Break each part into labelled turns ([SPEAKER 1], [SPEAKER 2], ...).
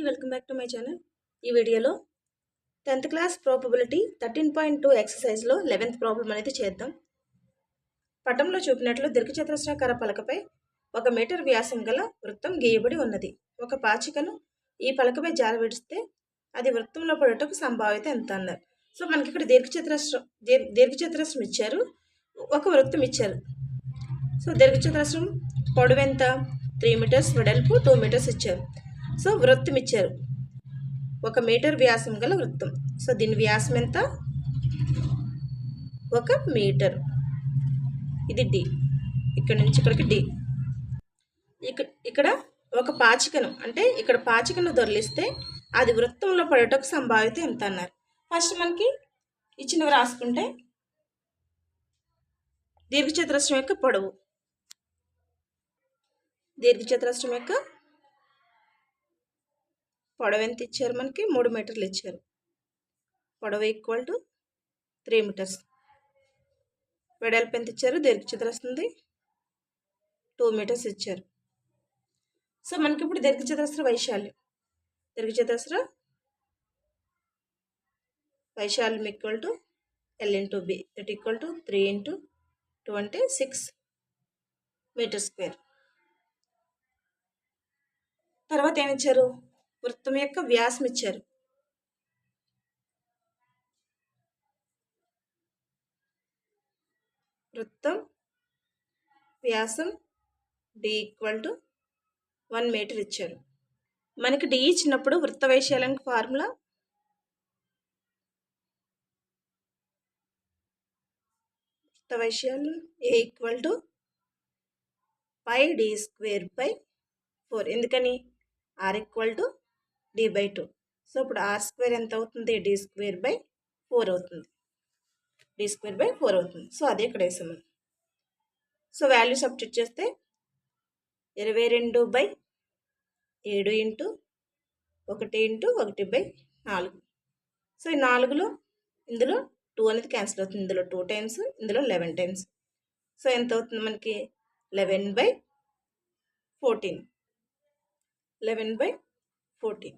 [SPEAKER 1] అండి, welcome back to my channel. ఈ వీడియోలో 10th class probability 13.2 ఎక్సర్సైజ్లో 11th problem అనేది చేద్దాం. పటంలో చూపినట్లు దీర్ఘచతురస్రాకార పలకపై 1 మీటర్ వ్యాసం గల వృత్తం గీయబడి ఉన్నది. ఒక పాచికను ఈ పలకపై జారవిడిస్తే అది వృత్తంలో పడుటకు సంభావ్యత ఎంత అన్నారు. సో మనకి ఇక్కడ దీర్ఘచతురస్రం ఇచ్చారు, ఒక వృత్తం ఇచ్చారు. సో దీర్ఘచతురస్రం పొడవు ఎంత? 3 మీటర్స్, వెడల్పు 2 మీటర్స్ ఇచ్చారు. సో వృత్తం ఇచ్చారు, 1 మీటర్ వ్యాసం గల వృత్తం. సో దీని వ్యాసం ఎంత? 1 మీటర్. ఇది డి, ఇక్కడ నుంచి ఇక్కడికి డి. ఇక్కడ ఒక పాచికను, అంటే ఇక్కడ పాచికను దొర్లిస్తే అది వృత్తంలో పడేటకు సంభావ్యత ఎంత అన్నారు. ఫస్ట్ మనకి ఇచ్చినవి రాసుకుంటే, దీర్ఘచతురస్రం యొక్క పొడవు, దీర్ఘచతురస్రం యొక్క పొడవు ఎంత ఇచ్చారు? మనకి 3 మీటర్లు ఇచ్చారు. పొడవు ఈక్వల్ టు 3 మీటర్స్. వెడల్పు ఎంత ఇచ్చారు? దీర్ఘచతురస్రంది 2 మీటర్స్ ఇచ్చారు. సో మనకి ఇప్పుడు దీర్ఘచతురస్ర వైశాల్యం, దీర్ఘచతురస్ర వైశాల్యం equal to L into B, that equal to 3 into 2 అంటే 6 మీటర్ స్క్వేర్. తర్వాత ఏమిచ్చారు? వృత్తం యొక్క వ్యాసం ఇచ్చారు. వృత్తం వ్యాసం డి ఈక్వల్ టు 1 మీటర్ ఇచ్చారు. మనకి డి ఇచ్చినప్పుడు వృత్త వైశాల్యానికి ఫార్ములా వృత్త వైశాల్యం A equal to pi D square by 4. ఎందుకని? R equal to D by 2. So ఇప్పుడు ఆర్ స్క్వేర్ ఎంత అవుతుంది? డి స్క్వేర్ బై 4 అవుతుంది. డి స్క్వేర్ బై 4 అవుతుంది. సో అదే ఇక్కడ వేసాము. సో వాల్యూ సబ్స్టిట్యూట్ చేస్తే 22/7 ఇంటూ 1 ఇంటూ 1/4. సో ఈ 4లో ఇందులో 2 అనేది క్యాన్సిల్ అవుతుంది. ఇందులో 2 టైమ్స్, ఇందులో 11 టైమ్స్. సో ఎంత అవుతుంది మనకి? 11/14. 11/14.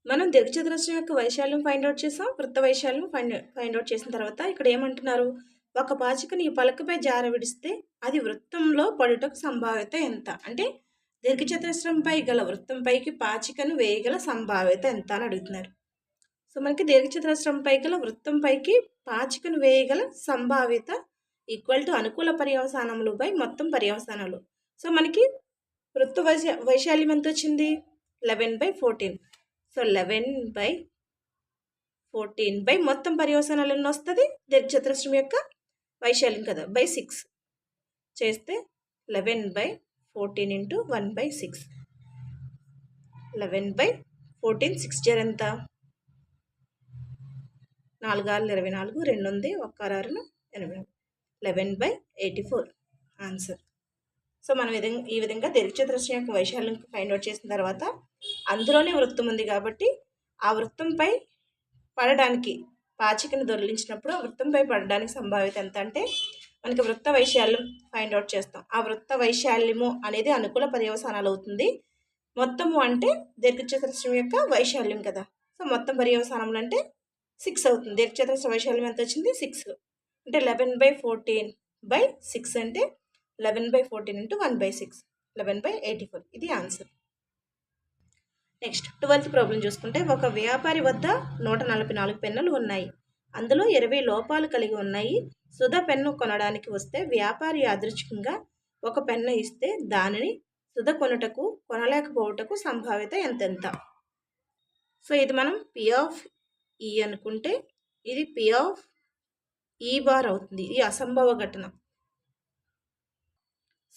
[SPEAKER 1] మనం దీర్ఘచతురస్రం యొక్క వైశాల్యం ఫైండ్ అవుట్ చేసాం, వృత్త వైశాల్యం ఫైండ్ అవుట్ చేసిన తర్వాత ఇక్కడ ఏమంటున్నారు? ఒక పాచికను ఈ పలకపై జార విడిస్తే అది వృత్తంలో పడుటకు సంభావ్యత ఎంత? అంటే దీర్ఘచతురస్రంపై గల వృత్తంపైకి పాచికను వేయగల సంభావ్యత ఎంత అని అడుగుతున్నారు. సో మనకి దీర్ఘచతురస్రంపై గల వృత్తంపైకి పాచికను వేయగల సంభావ్యత ఈక్వల్ టు అనుకూల పర్యవసానములు బై మొత్తం పర్యవసానాలు. సో మనకి వృత్త వైశాల్యం ఎంత వచ్చింది? 11/14. సో 11/14 బై మొత్తం పర్యవసానాలు ఎన్ని వస్తుంది? దీర్ఘచతురస్రం యొక్క వైశాల్యం కదా, బై 6 చేస్తే 11/14 ఇంటూ 1/6. 11/14 6 జర్ ఎంత? 4 6 24, 2 ఉంది, 1 6 8. 11/84 ఆన్సర్. సో మనం ఈ విధంగా దీర్ఘచతురస్రం యొక్క వైశాల్యం ఫైండ్ అవుట్ చేసిన తర్వాత అందులోనే వృత్తం ఉంది కాబట్టి ఆ వృత్తంపై పడడానికి పాచికను దొరిలించినప్పుడు ఆ వృత్తంపై పడడానికి సంభావ్యత ఎంత అంటే మనకి వృత్త వైశాల్యం ఫైండ్ అవుట్ చేస్తాం. ఆ వృత్త వైశాల్యము అనేది అనుకూల పర్యవసానాలు అవుతుంది. మొత్తము అంటే దీర్ఘచతురస్రం యొక్క వైశాల్యం కదా. సో మొత్తం పర్యవసానములు అంటే 6 అవుతుంది. దీర్ఘచతురస్ర వైశాల్యం ఎంత వచ్చింది? 6. అంటే 11/14/6 అంటే 11/14 ఇంటూ 1/6, 11/84. ఇది ఆన్సర్. నెక్స్ట్ 12th ప్రాబ్లం చూసుకుంటే, ఒక వ్యాపారి వద్ద 144 పెన్నులు ఉన్నాయి. అందులో 20 లోపాలు కలిగి ఉన్నాయి. సుధా పెన్ను కొనడానికి వస్తే వ్యాపారి యాదృచ్ఛికంగా ఒక పెన్ను ఇస్తే దానిని సుధ కొనలేకపోవటకు సంభావ్యత ఎంతెంత? సో ఇది మనం పి ఆఫ్ ఈ అనుకుంటే ఇది పి ఆఫ్ ఈ బార్ అవుతుంది. ఇది అసంభవ ఘటన.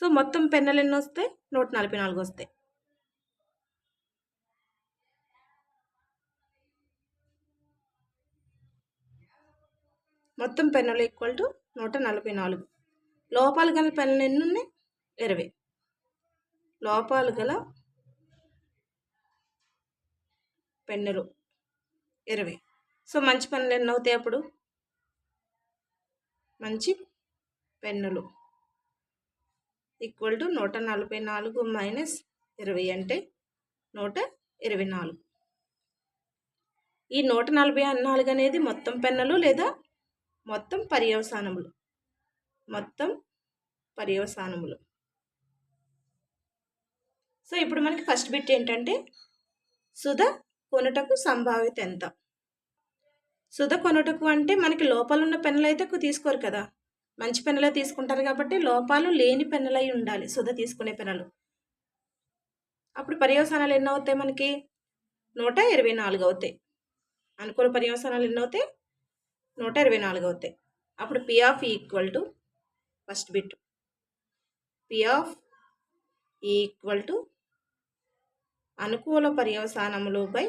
[SPEAKER 1] సో మొత్తం పెన్నులు ఎన్ని వస్తాయి? 144 వస్తాయి. మొత్తం పెన్నులు ఈక్వల్ టు 144. లోపాలు గల పెన్నులు ఎన్ని ఉన్నాయి? 20. లోపాలు గల పెన్నులు 20. సో మంచి పెన్నులు ఎన్ని అవుతాయి? అప్పుడు మంచి పెన్నులు ఈక్వల్ టు 144 - 20 అంటే 120. 24. ఈ 144 అనేది మొత్తం పెన్నులు లేదా మొత్తం పర్యవసానములు. సో ఇప్పుడు మనకి ఫస్ట్ బిట్ ఏంటంటే సుధ కొనుటకు సంభావ్యత ఎంత. సుధ కొనుటకు అంటే మనకి లోపాలు ఉన్న పెన్నులు అయితే తీసుకోరు కదా, మంచి పెన్నులే తీసుకుంటారు కాబట్టి లోపాలు లేని పెన్నులై ఉండాలి సుధ తీసుకునే పెన్నులు. అప్పుడు పర్యవసానాలు ఎన్ని అవుతాయి మనకి? 124 అవుతాయి. అనుకూల పర్యవసానాలు ఎన్ని అవుతాయి? 124 అవుతాయి. అప్పుడు P of equal to first bit P of equal to అనుకూల పర్యవసానములు బై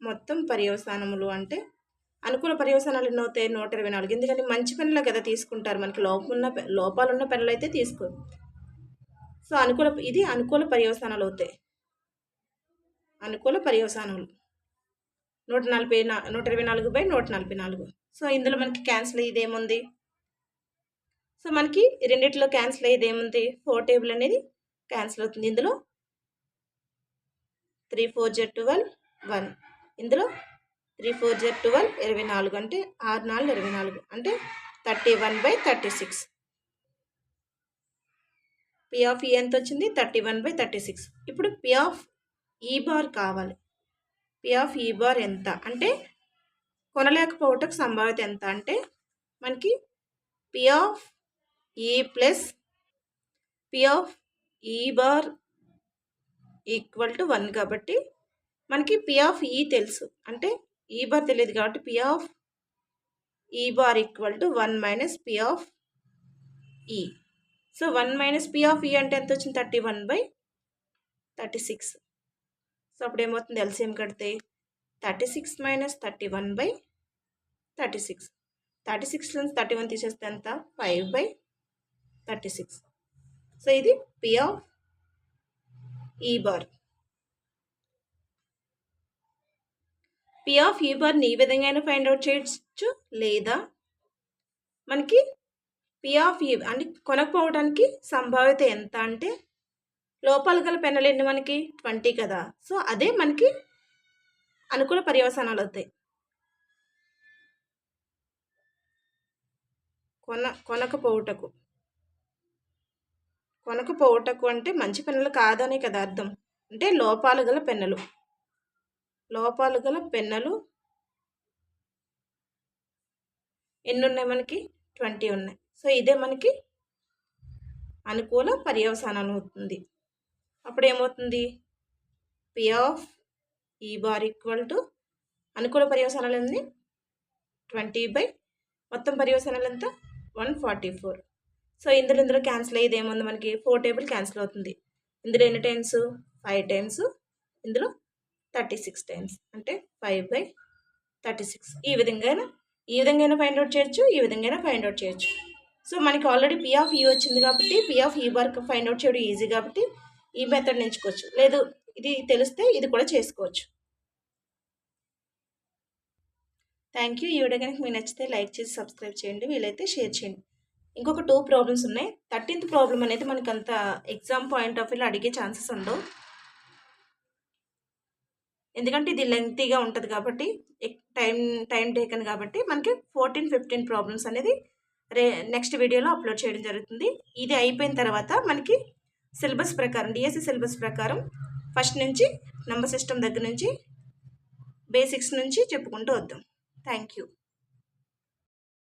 [SPEAKER 1] మొత్తం పర్యవసానములు. అంటే అనుకూల పర్యవసానాలు ఎన్ని అవుతాయి? 124. ఎందుకంటే మంచి పెన్నులే కదా తీసుకుంటారు, మనకి లోపాలున్న పెన్నులు అయితే తీసుకోరు. సో ఇది అనుకూల పర్యవసానాలు అవుతాయి. అనుకూల పర్యవసానాలు 124 బై 144. సో ఇందులో మనకి క్యాన్సిల్ అయ్యేది ఏముంది? సో మనకి రెండిట్లో క్యాన్సిల్ అయ్యేది ఏముంది? 4 టేబుల్ అనేది క్యాన్సిల్ అవుతుంది. ఇందులో 3 4 జ 12 1. ఇందులో 3 4 జ 12 24. అంటే 6 4 24. అంటే 31/36. పి ఆఫ్ ఈ ఎంత వచ్చింది? 31/36. ఇప్పుడు పి ఆఫ్ ఈ బార్ కావాలి. పి ఆఫ్ ఈ బార్ ఎంత అంటే కొనలేకపోవటకు సంభావ్యత ఎంత అంటే మనకి పి ఆఫ్ ఈ ప్లస్ పి ఆఫ్ ఈ బార్ ఈక్వల్ టు 1 కాబట్టి మనకి పి ఆఫ్ ఈ తెలుసు, అంటే ఈ బార్ తెలియదు కాబట్టి పి ఆఫ్ ఈ bar equal to 1 minus P of ఈ. సో 1 మైనస్ పి ఆఫ్ ఈ అంటే ఎంత వచ్చింది? 31/36. సో అప్పుడు ఏమవుతుంది? ఎల్సిఎం కడితే 36 మైనస్ 31/36. 36 నుంచి 31 తీసేస్తే ఎంత? 5/36. సో ఇది పి ఆఫ్ ఈ బార్. పి ఆఫ్ ఈ బార్ని ఈ విధంగా ఫైండ్ అవుట్ చేయొచ్చు, లేదా మనకి పి ఆఫ్ ఈ అంటే కొనకపోవడానికి సంభావ్యత ఎంత అంటే లోపాలు గల పెన్నులు ఎన్ని మనకి? 20 కదా. సో అదే మనకి అనుకూల పర్యవసానాలు అవుతాయి. కొనకపోవటకు అంటే మంచి పెన్నులు కాదనే కదా అర్థం. అంటే లోపాలు గల పెన్నులు ఎన్ని ఉన్నాయి మనకి? 20 ఉన్నాయి. సో ఇదే మనకి అనుకూల పర్యవసానాలు అవుతుంది. అప్పుడు ఏమవుతుంది? పి ఆఫ్ ఈ బార్ ఈక్వల్ టు అనుకూల పర్యవసానాలు ఎన్ని? 20 బై మొత్తం పర్యవసానాలు ఎంత? 144. సో ఇందులో క్యాన్సిల్ అయ్యేది ఏముంది మనకి? 4 టేబుల్ క్యాన్సిల్ అవుతుంది. ఇందులో ఎన్ని టైమ్స్? 5 టైమ్స్. ఇందులో 36 టైమ్స్. అంటే 5/36. ఈ విధంగా ఫైండ్ అవుట్ చేయొచ్చు, ఈ విధంగా ఫైండ్ అవుట్ చేయొచ్చు. సో మనకి ఆల్రెడీ పి ఆఫ్ ఈ వచ్చింది కాబట్టి పి ఆఫ్ ఈ బార్ ఫైండ్ అవుట్ చేయడం ఈజీ కాబట్టి ఈ మెథడ్ ఎంచుకోవచ్చు. లేదు ఇది తెలిస్తే ఇది కూడా చేసుకోవచ్చు. Thank you. ఈ వీడియో కనుక మీకు నచ్చితే లైక్ చేసి సబ్స్క్రైబ్ చేయండి, వీలైతే షేర్ చేయండి. ఇంకొక 2 ప్రాబ్లమ్స్ ఉన్నాయి. 13th ప్రాబ్లం అనేది మనకి అంత ఎగ్జామ్ పాయింట్ ఆఫ్ వ్యూలో అడిగే ఛాన్సెస్ ఉండవు, ఎందుకంటే ఇది లెంగ్తీగా ఉంటుంది కాబట్టి, టైం టేకన్ కాబట్టి. మనకి 14 15 ప్రాబ్లమ్స్ అనేది నెక్స్ట్ వీడియోలో అప్లోడ్ చేయడం జరుగుతుంది. ఇది అయిపోయిన తర్వాత మనకి సిలబస్ ప్రకారం, డిఎస్సి సిలబస్ ప్రకారం ఫస్ట్ నుంచి నంబర్ సిస్టమ్ దగ్గర నుంచి బేసిక్స్ నుంచి చెప్పుకుంటూ వద్దాం. Thank you.